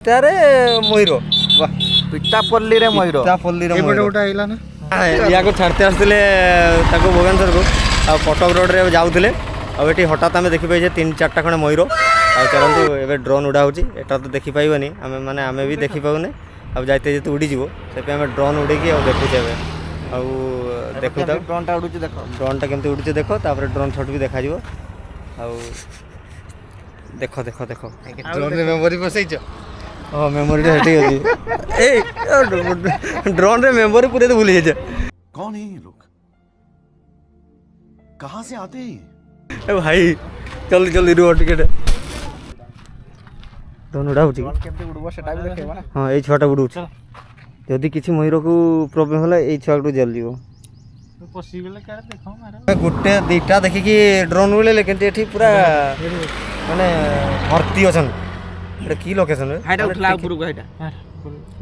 तारे मयूर पितापल्ली रे मयूर पितापल्ली रे मयूर गोटे आइला ना या को छाड़ते आसते भुवनेश्वर को आ कटक रोड रे जाऊले आठी हठात आम देखी पाइजे 3-4टा खंडे मयूर आ चलतु ए ड्रोन उड़ा होची एटा तो देखी पाइबानी आमे माने आमे भी देखी पाउने अब जाते जेते उड़ी जीवो से पे आमे ड्रोन उड़ेकी आ देखुचे एबे आ देखु त ड्रोनटा उडुची देखो ड्रोनटा केमती उड़ुचे देखो तापर ड्रोन शॉट भी देखा जीवो आ देखो देखो देखो ड्रोन रे मेमोरी बसैछ हाँ मेमोरी हेटी अछि ए ड्रोन रे मेमोरी पूरे तो भूल जाए। कौन है ये लोग कहाँ से आते हैं ए भाई जल्दी जल्दी रुआ टिकेट ड्रोन उड़ा होची केमती उडबो सेटा भी देखेबा ना हाँ ए छुआटा उड़ुची यदि किसी मयूर को प्रॉब्लम होला ए छुआ को जल जीवो पॉसिबल करे देखो मारे गुटे दीटा देखिकी ड्रोन उड़े लेकिन एठी पूरा माने भर्ती अछन एटा की लोकेशन है हाइटा उठला ऊपर को हाइटा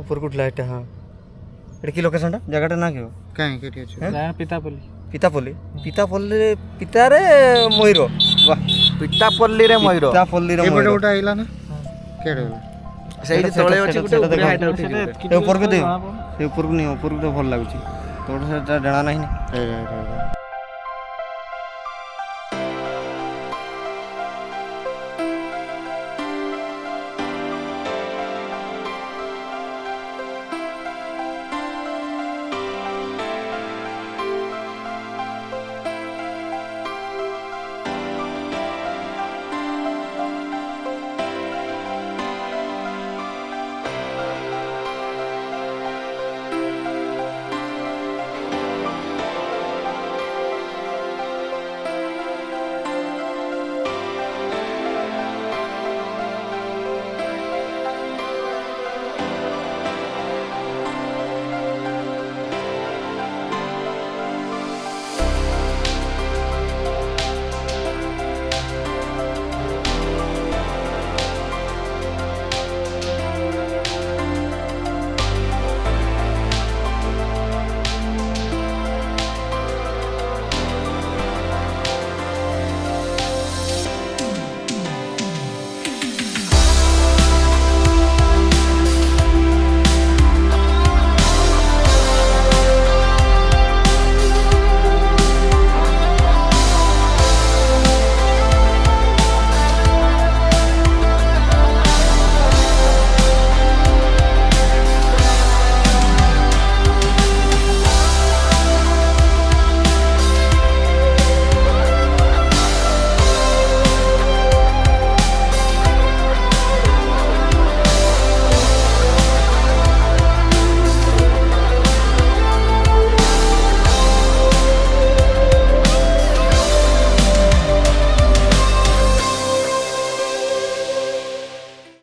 ऊपर को उठला एटा हां एटा की लोकेशन टा जगह टा ना कियो काहे केटी अछि पितापल्ली पितापल्ली पितापल्ली रे पिता रे मयूर वाह पितापल्ली रे मयूर पितापल्ली रे मयूर गोटे आइला ना केडे सेही तळे अछि गोटे ऊपर हाइटा उठी ऊपर को दे ऊपर को नहीं ऊपर को तो भल लागुची तोड़ से डणा नहीं